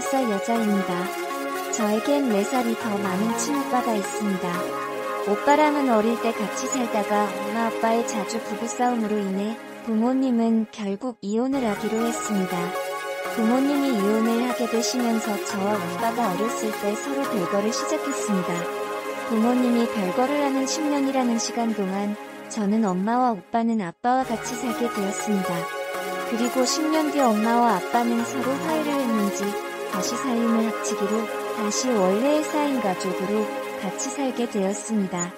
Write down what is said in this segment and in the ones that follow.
20살 여자입니다. 저에겐 4살이 더 많은 친오빠가 있습니다. 오빠랑은 어릴 때 같이 살다가 엄마 아빠의 자주 부부싸움으로 인해 부모님은 결국 이혼을 하기로 했습니다. 부모님이 이혼을 하게 되시면서 저와 오빠가 어렸을 때 서로 별거를 시작했습니다. 부모님이 별거를 하는 10년이라는 시간 동안 저는 엄마와 오빠는 아빠와 같이 살게 되었습니다. 그리고 10년 뒤 엄마와 아빠는 서로 화해를 했는지 다시 살림을 합치기로 다시 원래의 4인 가족으로 같이 살게 되었습니다.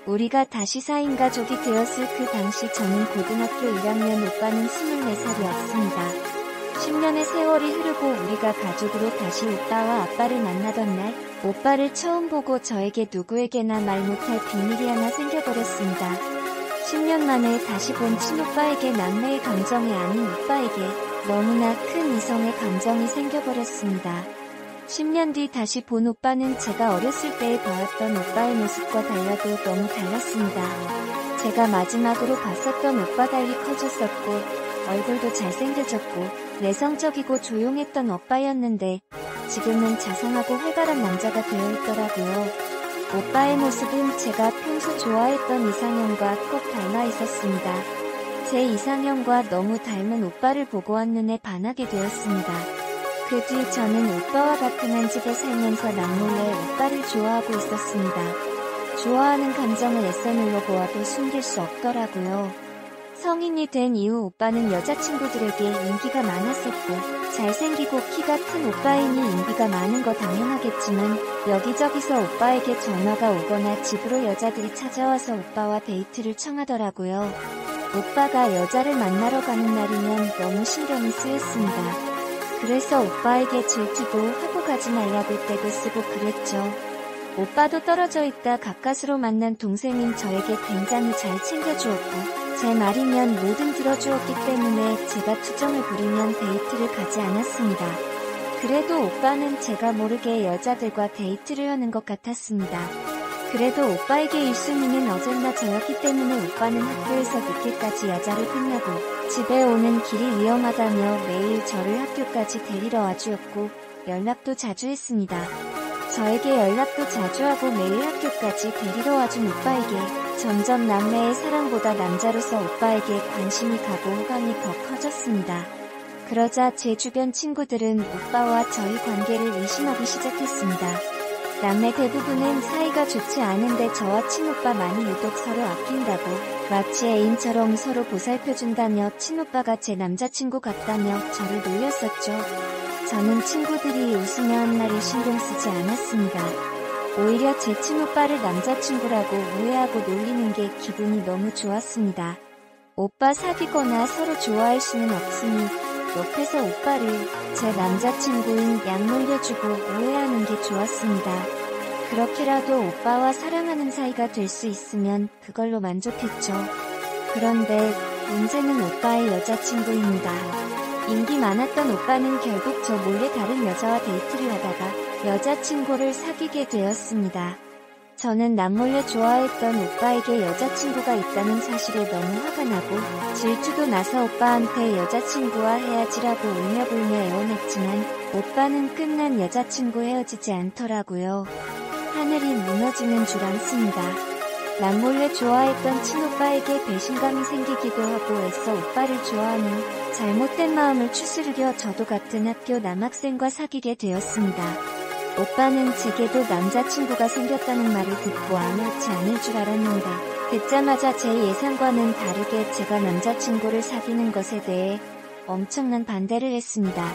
우리가 다시 4인 가족이 되었을 그 당시 저는 고등학교 1학년, 오빠는 24살이었습니다. 10년의 세월이 흐르고 우리가 가족으로 다시 오빠와 아빠를 만나던 날, 오빠를 처음 보고 저에게 누구에게나 말 못할 비밀이 하나 생겨버렸습니다. 10년 만에 다시 본 친오빠에게 남매의 감정이 아닌 오빠에게 너무나 큰 이성의 감정이 생겨버렸습니다. 10년 뒤 다시 본 오빠는 제가 어렸을 때에 보았던 오빠의 모습과 달라도 너무 달랐습니다. 제가 마지막으로 봤었던 오빠 달리 커졌었고 얼굴도 잘생겨졌고 내성적이고 조용했던 오빠였는데 지금은 자상하고 활발한 남자가 되어 있더라고요. 오빠의 모습은 제가 평소 좋아했던 이상형과 꼭 닮아 있었습니다. 제 이상형과 너무 닮은 오빠를 보고 한눈에 반하게 되었습니다. 그 뒤 저는 오빠와 같은 한 집에 살면서 남몰래 오빠를 좋아하고 있었습니다. 좋아하는 감정을 애써 눌러보아도 숨길 수 없더라고요. 성인이 된 이후 오빠는 여자친구들에게 인기가 많았었고 잘생기고 키가 큰 오빠이니 인기가 많은 거 당연하겠지만 여기저기서 오빠에게 전화가 오거나 집으로 여자들이 찾아와서 오빠와 데이트를 청하더라고요. 오빠가 여자를 만나러 가는 날이면 너무 신경이 쓰였습니다. 그래서 오빠에게 질투도 하고 가지 말라고 떼도 쓰고 그랬죠. 오빠도 떨어져 있다 가까스로 만난 동생인 저에게 굉장히 잘 챙겨주었고 제 말이면 뭐든 들어주었기 때문에 제가 투정을 부리면 데이트를 가지 않았습니다. 그래도 오빠는 제가 모르게 여자들과 데이트를 하는 것 같았습니다. 그래도 오빠에게 1순위는 어젠나 저였기 때문에 오빠는 학교에서 늦게까지 야자를 끝나고 집에 오는 길이 위험하다며 매일 저를 학교까지 데리러 와주었고 연락도 자주 했습니다. 저에게 연락도 자주 하고 매일 학교까지 데리러 와준 오빠에게 점점 남매의 사랑보다 남자로서 오빠에게 관심이 가고 호감이 더 커졌습니다. 그러자 제 주변 친구들은 오빠와 저희 관계를 의심하기 시작했습니다. 남매 대부분은 사이가 좋지 않은데 저와 친오빠만이 유독 서로 아낀다고 마치 애인처럼 서로 보살펴준다며 친오빠가 제 남자친구 같다며 저를 놀렸었죠. 저는 친구들이 웃으며 한 말을 신경 쓰지 않았습니다. 오히려 제 친오빠를 남자친구라고 오해하고 놀리는 게 기분이 너무 좋았습니다. 오빠 사귀거나 서로 좋아할 수는 없으니 옆에서 오빠를 제 남자친구인 양 놀려주고 오해하는 게 좋았습니다. 그렇게라도 오빠와 사랑하는 사이가 될 수 있으면 그걸로 만족했죠. 그런데 문제는 오빠의 여자친구입니다. 인기 많았던 오빠는 결국 저 몰래 다른 여자와 데이트를 하다가 여자친구를 사귀게 되었습니다. 저는 남몰래 좋아했던 오빠에게 여자친구가 있다는 사실에 너무 화가 나고 질투도 나서 오빠한테 여자친구와 헤어지라고 울며불며 애원했지만 오빠는 끝난 여자친구 헤어지지 않더라고요. 하늘이 무너지는 줄 알았습니다. 남몰래 좋아했던 친오빠에게 배신감이 생기기도 하고 애써 오빠를 좋아하는 잘못된 마음을 추스르려 저도 같은 학교 남학생과 사귀게 되었습니다. 오빠는 제게도 남자친구가 생겼다는 말을 듣고 아무렇지 않을 줄 알았는데 듣자마자 제 예상과는 다르게 제가 남자친구를 사귀는 것에 대해 엄청난 반대를 했습니다.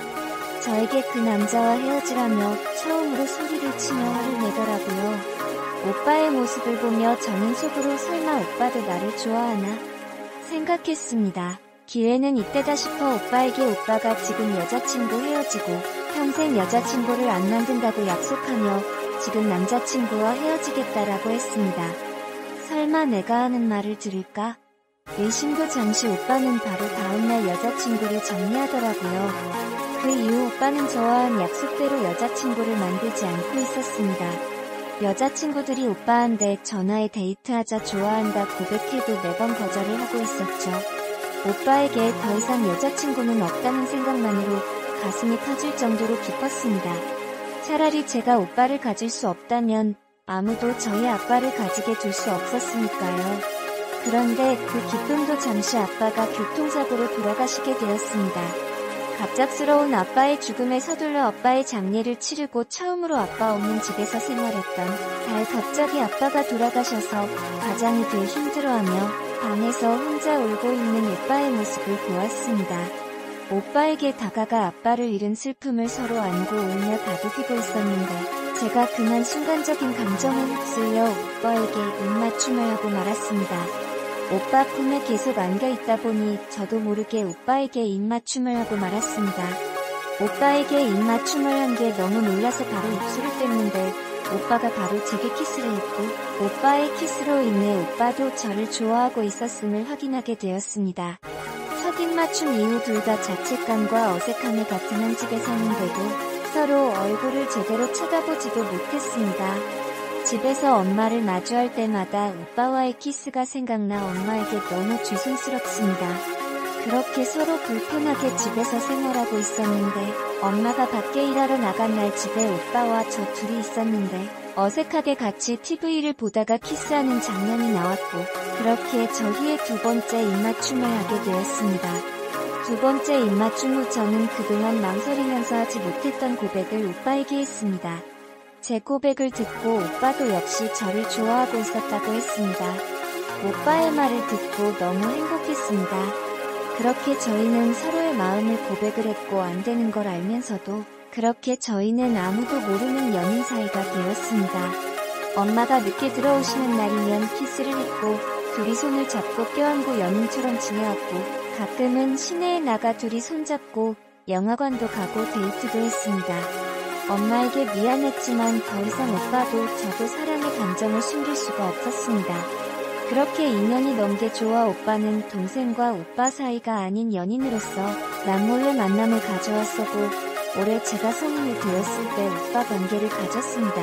저에게 그 남자와 헤어지라며 처음으로 소리를 치며 화를 내더라고요. 오빠의 모습을 보며 저는 속으로 설마 오빠도 나를 좋아하나 생각했습니다. 기회는 이때다 싶어 오빠에게 오빠가 지금 여자친구 헤어지고 평생 여자친구를 안 만든다고 약속하며 지금 남자친구와 헤어지겠다라고 했습니다. 설마 내가 하는 말을 들을까? 의심도 잠시 오빠는 바로 다음날 여자친구를 정리하더라고요. 그 이후 오빠는 저와 한 약속대로 여자친구를 만들지 않고 있었습니다. 여자친구들이 오빠한테 전화에 데이트하자 좋아한다 고백해도 매번 거절을 하고 있었죠. 오빠에게 더 이상 여자친구는 없다는 생각만으로 가슴이 터질 정도로 기뻤습니다. 차라리 제가 오빠를 가질 수 없다면 아무도 저희 아빠를 가지게 둘 수 없었으니까요. 그런데 그 기쁨도 잠시 아빠가 교통사고로 돌아가시게 되었습니다. 갑작스러운 아빠의 죽음에 서둘러 아빠의 장례를 치르고 처음으로 아빠 없는 집에서 생활했던 달 갑자기 아빠가 돌아가셔서 가장이 늘 힘들어하며 방에서 혼자 울고 있는 오빠의 모습을 보았습니다. 오빠에게 다가가 아빠를 잃은 슬픔을 서로 안고 울며 다독이고 있었는데 제가 그만 순간적인 감정에 휩쓸려 오빠에게 입맞춤을 하고 말았습니다. 오빠 품에 계속 안겨있다 보니 저도 모르게 오빠에게 입맞춤을 하고 말았습니다. 오빠에게 입맞춤을 한 게 너무 놀라서 바로 입술을 뗐는데 오빠가 바로 제게 키스를 했고 오빠의 키스로 인해 오빠도 저를 좋아하고 있었음을 확인하게 되었습니다. 첫 입맞춤 이후 둘 다 자책감과 어색함에 같은 한 집에 사는데도 서로 얼굴을 제대로 쳐다보지도 못했습니다. 집에서 엄마를 마주할 때마다 오빠와의 키스가 생각나 엄마에게 너무 죄송스럽습니다. 그렇게 서로 불편하게 집에서 생활하고 있었는데 엄마가 밖에 일하러 나간 날 집에 오빠와 저 둘이 있었는데 어색하게 같이 TV를 보다가 키스하는 장면이 나왔고 그렇게 저희의 두 번째 입맞춤을 하게 되었습니다. 두 번째 입맞춤 후 저는 그동안 망설이면서 하지 못했던 고백을 오빠에게 했습니다. 제 고백을 듣고 오빠도 역시 저를 좋아하고 있었다고 했습니다. 오빠의 말을 듣고 너무 행복했습니다. 그렇게 저희는 서로의 마음을 고백을 했고 안 되는 걸 알면서도 그렇게 저희는 아무도 모르는 연인 사이가 되었습니다. 엄마가 늦게 들어오시는 날이면 키스를 했고 둘이 손을 잡고 껴안고 연인처럼 지내왔고 가끔은 시내에 나가 둘이 손잡고 영화관도 가고 데이트도 했습니다. 엄마에게 미안했지만 더 이상 오빠도 저도 사랑의 감정을 숨길 수가 없었습니다. 그렇게 2년이 넘게 좋아 오빠는 동생과 오빠 사이가 아닌 연인으로서 남몰래 만남을 가져왔었고 올해 제가 성인이 되었을 때 오빠 관계를 가졌습니다.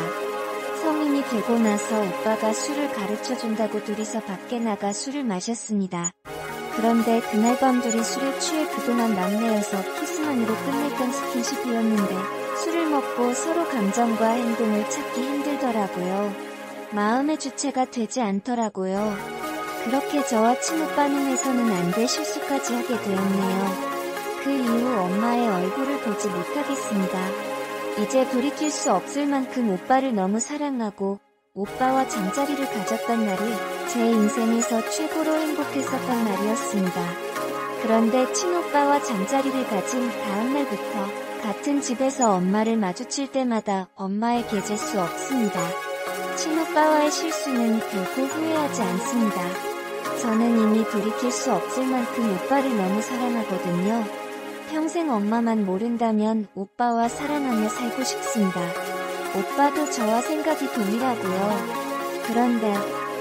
성인이 되고 나서 오빠가 술을 가르쳐준다고 둘이서 밖에 나가 술을 마셨습니다. 그런데 그날 밤 둘이 술에 취해 그동안 남매여서 키스만으로 끝냈던 스킨십이었는데 술을 먹고 서로 감정과 행동을 찾기 힘들더라고요. 마음의 주체가 되지 않더라고요. 그렇게 저와 친오빠는 해서는 안 될 실수까지 하게 되었네요. 그 이후 엄마의 얼굴을 보지 못하겠습니다. 이제 돌이킬 수 없을 만큼 오빠를 너무 사랑하고 오빠와 잠자리를 가졌던 날이 제 인생에서 최고로 행복했었던 날이었습니다. 그런데 친오빠와 잠자리를 가진 다음 날부터 같은 집에서 엄마를 마주칠 때마다 엄마에게 질 수 없습니다. 친오빠와의 실수는 결코 후회하지 않습니다. 저는 이미 돌이킬 수 없을 만큼 오빠를 너무 사랑하거든요. 평생 엄마만 모른다면 오빠와 사랑하며 살고 싶습니다. 오빠도 저와 생각이 동일하고요. 그런데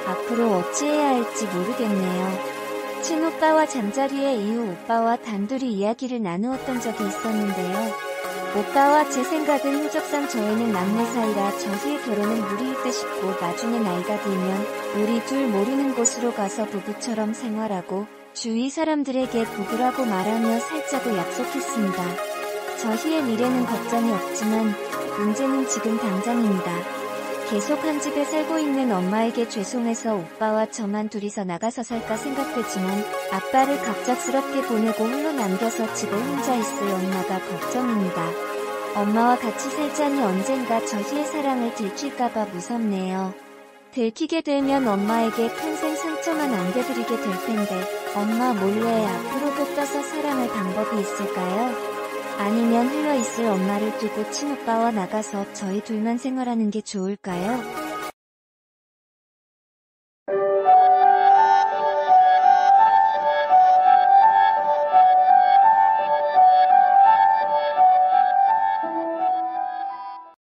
앞으로 어찌해야 할지 모르겠네요. 친오빠와 잠자리의 이후 오빠와 단둘이 이야기를 나누었던 적이 있었는데요. 오빠와 제 생각은 호적상 저희는 남매 사이라 저희의 결혼은 무리일 듯 싶고 나중에 나이가 들면 우리 둘 모르는 곳으로 가서 부부처럼 생활하고 주위 사람들에게 부부라고 말하며 살자고 약속했습니다. 저희의 미래는 걱정이 없지만 문제는 지금 당장입니다. 계속 한 집에 살고 있는 엄마에게 죄송해서 오빠와 저만 둘이서 나가서 살까 생각되지만 아빠를 갑작스럽게 보내고 홀로 남겨서 집에 혼자 있을 엄마가 걱정입니다. 엄마와 같이 살자니 언젠가 저희의 사랑을 들킬까봐 무섭네요. 들키게 되면 엄마에게 평생 상처만 안겨드리게 될 텐데 엄마 몰래 앞으로도 떠서 사랑할 방법이 있을까요? 아니면 흘러있을 엄마를 두고 친오빠와 나가서 저희 둘만 생활하는 게 좋을까요?